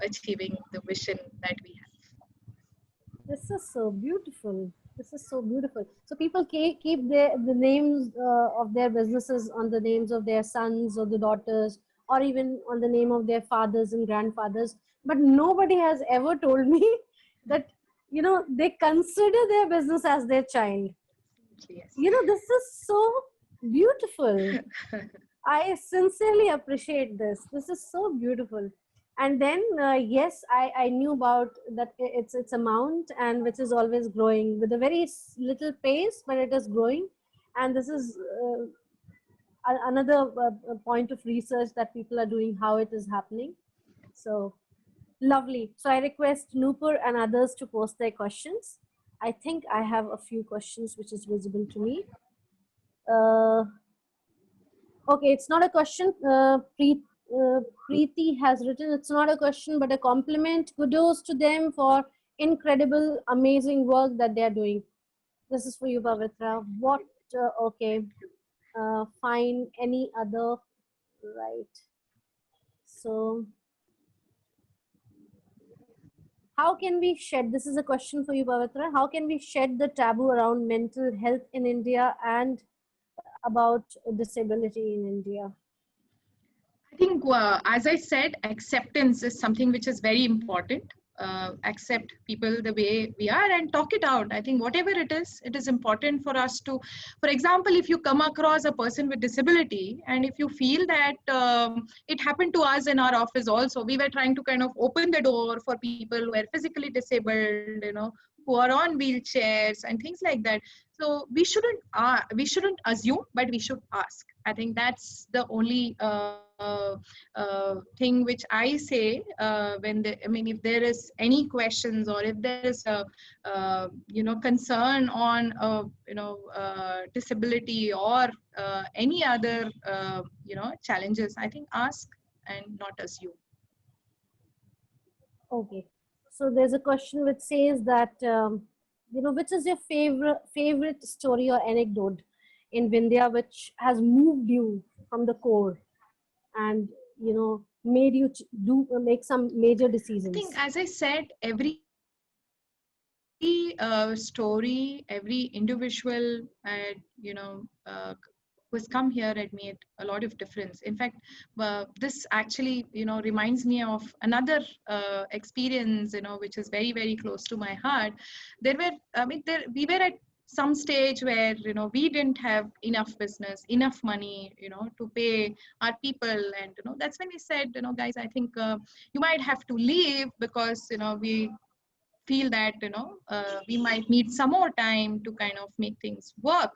achieving the vision that we have. This is so beautiful. This is so beautiful. So people keep the names of their businesses on the names of their sons or the daughters, or even on the name of their fathers and grandfathers. But nobody has ever told me that, they consider their business as their child. Yes. This is so beautiful. I sincerely appreciate this. This is so beautiful. And then, yes, I knew about that it's a mount and which is always growing with a very little pace, but it is growing. And this is another point of research that people are doing, how it is happening. So lovely. So I request Nupur and others to post their questions. I think I have a few questions which is visible to me. Okay, it's not a question. Preeti has written, it's not a question, but a compliment. Kudos to them for incredible, amazing work that they're doing. This is for you, Pavitra. What, okay, fine, any other, right. So, how can we shed, this is a question for you, Pavitra, how can we shed the taboo around mental health in India and about disability in India? I think, as I said, acceptance is something which is very important. Accept people the way we are and talk it out. I think whatever it is important for us to, for example, if you come across a person with disability and if you feel that it happened to us in our office also, we were trying to kind of open the door for people who are physically disabled, who are on wheelchairs and things like that. So we shouldn't assume, but we should ask. I think that's the only thing which I say if there is any questions or if there is a concern on disability or any other challenges, I think ask and not assume. Okay, so there's a question which says that which is your favorite story or anecdote in Vindhya which has moved you from the core and made you make some major decisions? I think, as I said, every story, every individual who's come here had made a lot of difference. In fact, this actually reminds me of another experience which is very, very close to my heart. We were at some stage where we didn't have enough business, enough money to pay our people, and that's when we said, guys, I think you might have to leave because we feel that we might need some more time to kind of make things work.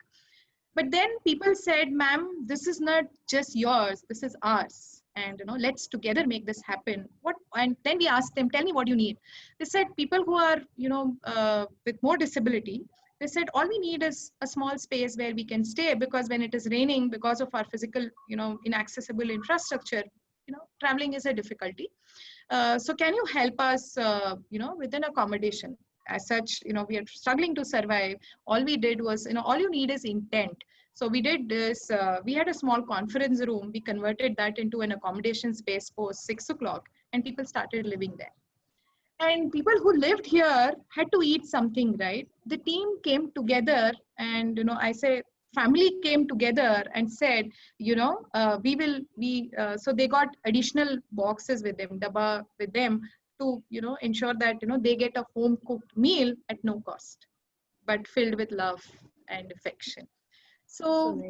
But then people said, ma'am, this is not just yours, this is ours, and let's together make this happen. And then we asked them, tell me what you need. They said, people who are with more disability, they said, all we need is a small space where we can stay, because when it is raining, because of our physical inaccessible infrastructure, traveling is a difficulty. So can you help us with an accommodation? As such, we are struggling to survive. All we did was, all you need is intent. So we did this, we had a small conference room, we converted that into an accommodation space post 6 o'clock, and people started living there. And people who lived here had to eat something, right? The team came together, and I say family came together and said, so they got additional boxes with them, dabba with them, to ensure that they get a home cooked meal at no cost, but filled with love and affection. So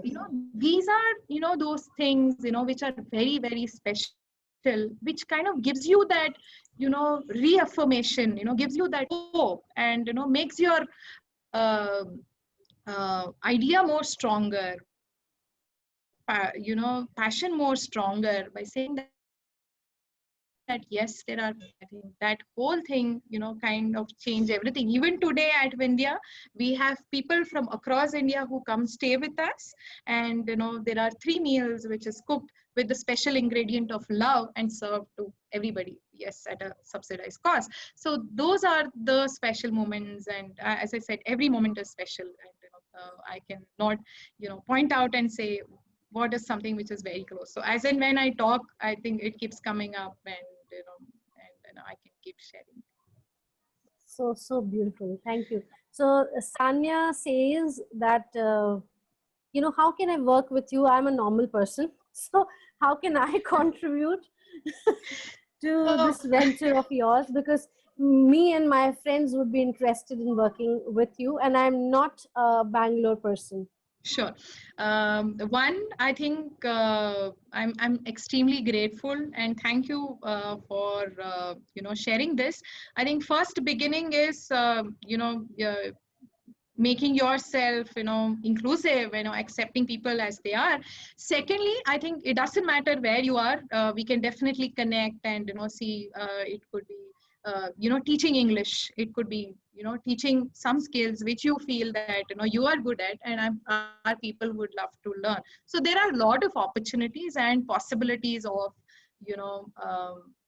these are those things which are very, very special, which kind of gives you that reaffirmation, gives you that hope, and makes your idea more stronger, passion more stronger by saying that yes, there are, I think that whole thing, kind of change everything. Even today at India, we have people from across India who come stay with us. And, there are 3 meals which is cooked with the special ingredient of love and served to everybody. Yes, at a subsidized cost. So those are the special moments. And as I said, every moment is special. And, I cannot, point out and say what is something which is very close. So as and when I talk, I think it keeps coming up, and I can keep sharing. So beautiful. Thank you. So Sanya says that, how can I work with you? I'm a normal person. So how can I contribute to this venture of yours? Because me and my friends would be interested in working with you, and I'm not a Bangalore person. Sure. One, I think I'm extremely grateful, and thank you for sharing this. I think first beginning is making yourself inclusive, accepting people as they are. Secondly, I think it doesn't matter where you are, we can definitely connect and see. It could be teaching English, it could be teaching some skills which you feel that you are good at, and our people would love to learn. So there are a lot of opportunities and possibilities of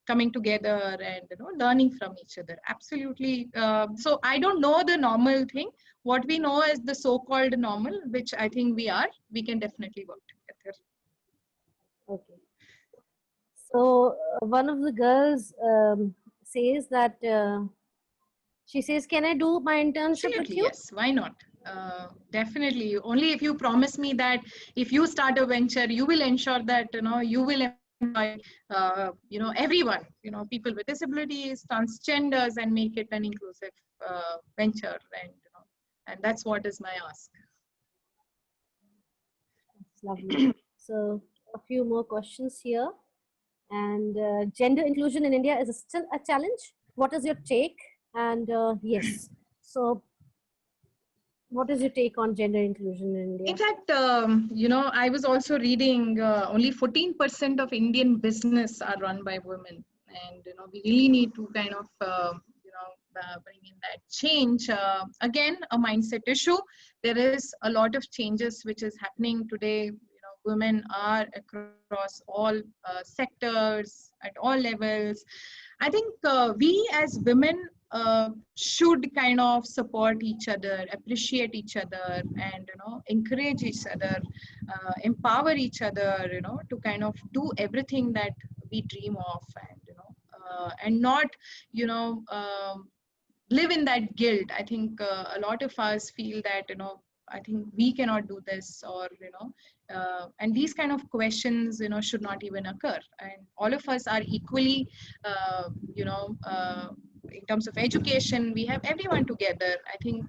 coming together and learning from each other. Absolutely. So I don't know the normal thing. What we know is the so-called normal, which I think we can definitely work together. Okay. So one of the girls says that, she says, can I do my internship Absolutely, with you? yes. Why not? Definitely. Only if you promise me that if you start a venture, you will ensure that you will employ everyone, people with disabilities, transgenders, and make it an inclusive venture. And that's what is my ask. That's lovely. So a few more questions here. And gender inclusion in India is still a challenge. What is your take? And yes, so what is your take on gender inclusion in India? In fact, I was also reading only 14% of Indian business are run by women. And, we really need to kind of, bring in that change. Again, a mindset issue. There is a lot of changes which is happening today. Women are across all sectors, at all levels. I think we as women should kind of support each other, appreciate each other, and encourage each other, empower each other, to kind of do everything that we dream of, and not, live in that guilt. I think a lot of us feel that I think we cannot do this, or and these kind of questions should not even occur. And all of us are equally uh, you know uh, in terms of education, we have everyone together. I think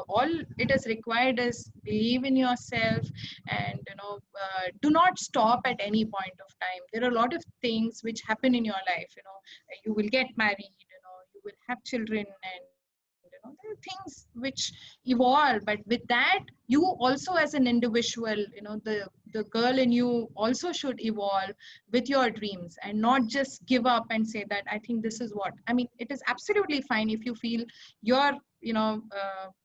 all it is required is believe in yourself, and do not stop at any point of time. There are a lot of things which happen in your life. You will get married, you will have children, and there are things which evolve. But with that, you also as an individual, the girl in you also should evolve with your dreams, and not just give up and say that I think this is what I mean. It is absolutely fine if you feel your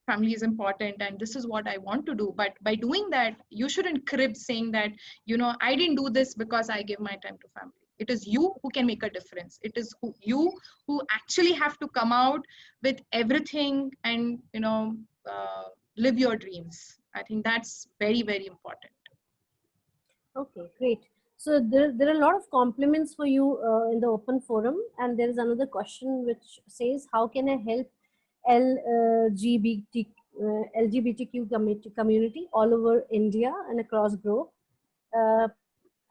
family is important and this is what I want to do, but by doing that you shouldn't crib saying that I didn't do this because I give my time to family. It is you who can make a difference. It is you who actually have to come out with everything and live your dreams. I think that's very, very important. Okay, great. So there are a lot of compliments for you in the open forum, and there is another question which says, how can I help LGBTQ community all over India and across globe?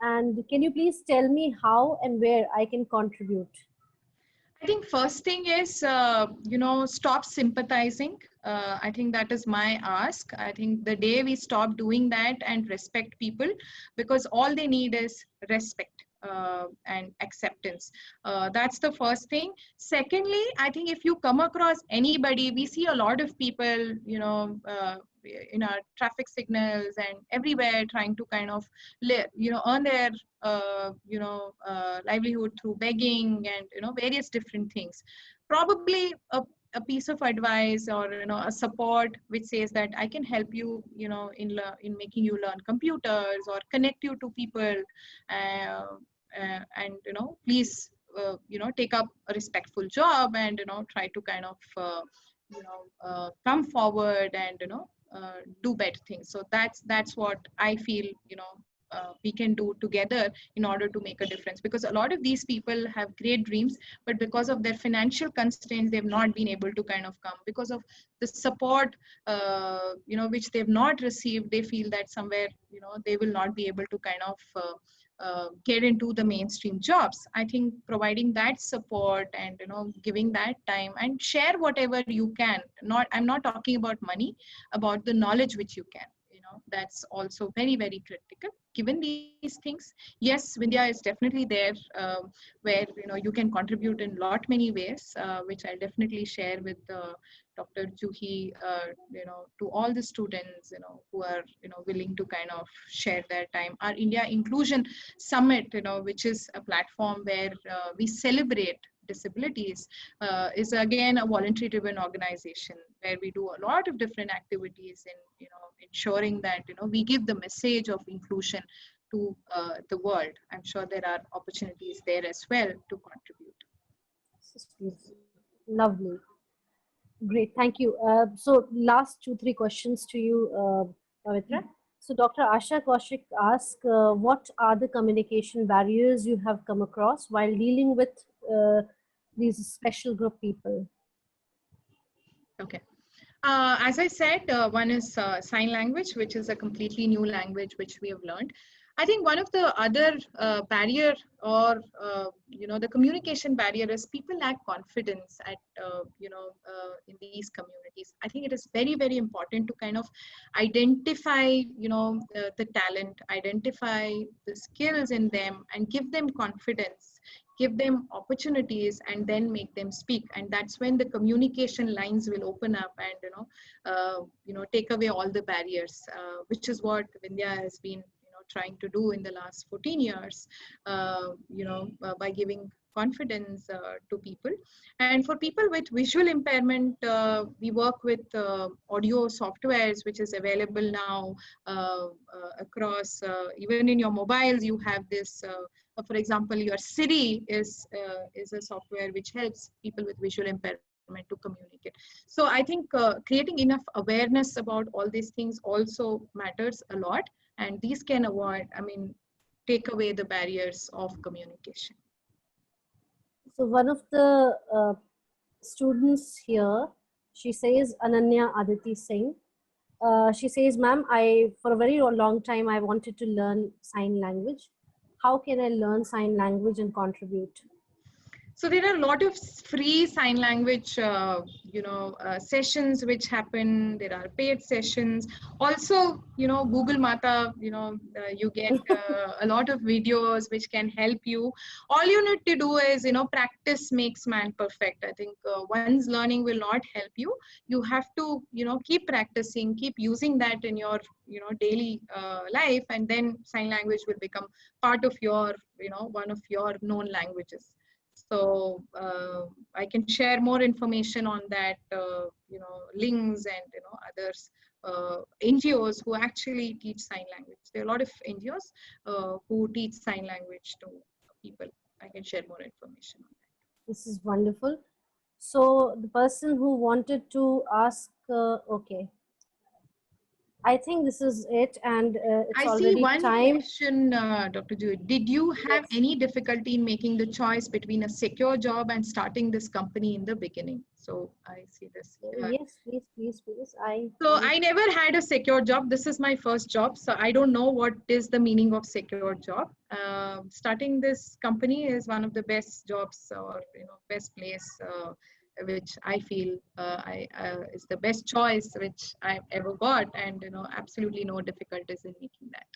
And can you please tell me how and where I can contribute? I think first thing is, stop sympathizing. I think that is my ask. I think the day we stop doing that and respect people, because all they need is respect and acceptance. That's the first thing. Secondly, I think if you come across anybody, we see a lot of people, in our traffic signals and everywhere, trying to kind of earn their livelihood through begging and various different things. Probably a piece of advice or a support which says that I can help you in making you learn computers or connect you to people, and please take up a respectful job and try to kind of come forward and do better things. So that's what I feel we can do together in order to make a difference, because a lot of these people have great dreams, but because of their financial constraints they've not been able to kind of come, because of the support which they've not received. They feel that somewhere they will not be able to kind of get into the mainstream jobs. I think providing that support and giving that time and share whatever you can, I'm not talking about money, about the knowledge which you can, that's also very, very critical. Given these things, yes, Vindhya is definitely there, where you can contribute in lot many ways, which I'll definitely share with Dr. Juhi, to all the students who are willing to kind of share their time. Our India Inclusion Summit, which is a platform where we celebrate disabilities, is again a voluntary driven organization where we do a lot of different activities in ensuring that we give the message of inclusion to the world. I'm sure there are opportunities there as well to contribute. Lovely. Great, thank you. So last 2-3 questions to you, Pavitra. So Dr. Asha Kaushik asks, what are the communication barriers you have come across while dealing with these special group people? Okay. As I said, one is sign language, which is a completely new language which we have learned. I think one of the other barrier or the communication barrier is people lack confidence at in these communities. I think it is very, very important to kind of identify the talent, identify the skills in them, and give them confidence, give them opportunities, and then make them speak. And that's when the communication lines will open up and take away all the barriers, which is what Vindhya has been trying to do in the last 14 years, by giving confidence to people. And for people with visual impairment, we work with audio softwares, which is available now across, even in your mobiles, you have this, for example, your Siri is a software which helps people with visual impairment to communicate. So I think creating enough awareness about all these things also matters a lot, and these can take away the barriers of communication. So one of the students here, she says, Ananya Aditi Singh, she says, ma'am, for a very long time I wanted to learn sign language. How can I learn sign language and contribute? So there are a lot of free sign language, sessions which happen. There are paid sessions. Also, Google Mata, you get a lot of videos which can help you. All you need to do is, practice makes man perfect. I think one's learning will not help you. You have to, keep practicing, keep using that in your, daily life, and then sign language will become part of your, one of your known languages. So I can share more information on that, links and others, NGOs who actually teach sign language. There are a lot of NGOs who teach sign language to people. I can share more information on that. This is wonderful. So the person who wanted to ask, okay, I think this is it, and it's already I see one time. question, Dr. Juhi. Did you have any difficulty in making the choice between a secure job and starting this company in the beginning? So I see this. Yes, please. So I never had a secure job. This is my first job. So I don't know what is the meaning of secure job. Starting this company is one of the best jobs or best place which I feel is the best choice which I've ever got, and absolutely no difficulties in making that.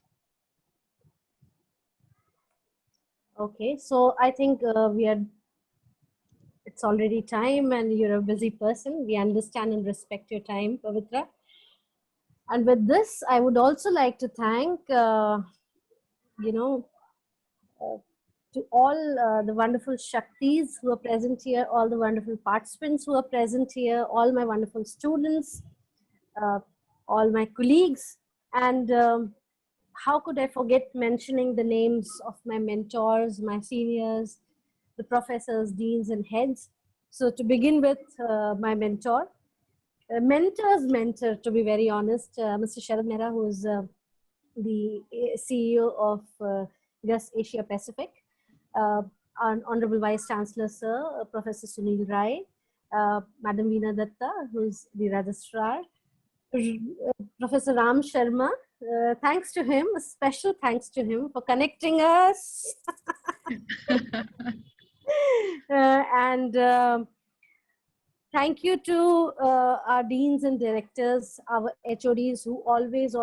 Okay, so I think it's already time, and you're a busy person. We understand and respect your time, Pavitra. And with this, I would also like to thank, you know, to all the wonderful Shaktis who are present here, all the wonderful participants who are present here, all my wonderful students, uh, all my colleagues, and how could I forget mentioning the names of my mentors, my seniors, the professors, deans, and heads. So to begin with, my mentor, mentor's mentor, to be very honest, Mr. Sharad Mehra, who is the CEO of GUS Asia Pacific, Honorable Vice Chancellor Sir, Professor Sunil Rai, Madam Veena Datta, who is the Registrar, Professor Ram Sharma. Thanks to him, a special thanks to him for connecting us. And thank you to our deans and directors, our HODs who always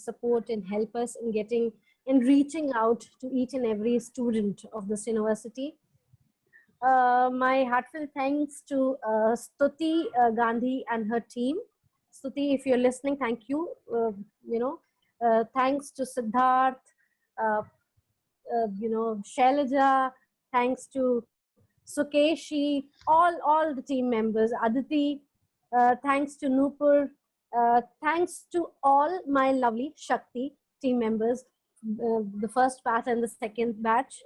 support and help us in getting and reaching out to each and every student of this university. My heartfelt thanks to Stuti Gandhi and her team. Stuti, if you're listening, thank you. Thanks to Siddharth, Shailaja, thanks to Sukeshi, all the team members, Aditi, thanks to Nupur, thanks to all my lovely Shakti team members, the first batch and the second batch.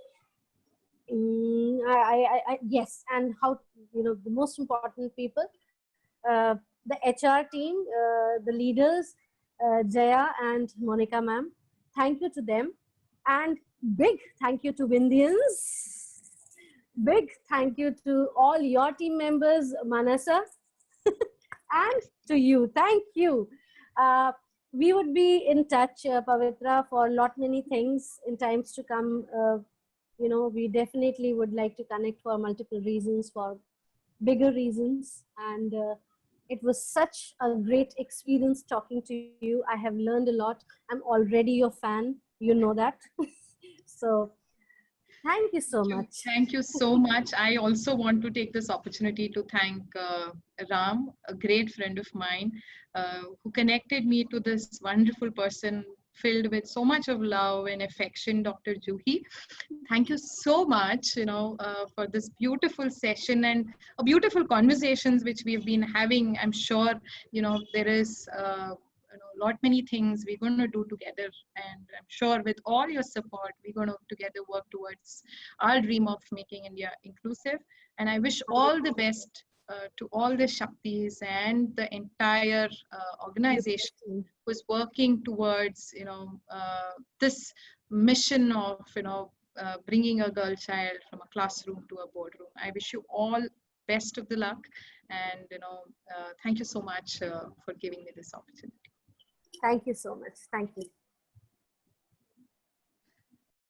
Yes, and how, the most important people, the HR team, the leaders, Jaya and Monica ma'am. Thank you to them, and big thank you to Windians. Big thank you to all your team members, Manasa, and to you. Thank you. We would be in touch, Pavitra, for many things in times to come. We definitely would like to connect for multiple reasons, for bigger reasons. And it was such a great experience talking to you. I have learned a lot. I'm already your fan. You know that. So thank you so much. Thank you so much. I also want to take this opportunity to thank Ram, a great friend of mine, who connected me to this wonderful person filled with so much of love and affection, Dr. Juhi. Thank you so much, for this beautiful session and beautiful conversations which we've been having. I'm sure, there is lot many things we're going to do together, and I'm sure with all your support we're going to together work towards our dream of making India inclusive. And I wish all the best to all the Shaktis and the entire organization who's working towards this mission of bringing a girl child from a classroom to a boardroom. I wish you all best of the luck, and thank you so much for giving me this opportunity. Thank you so much. Thank you.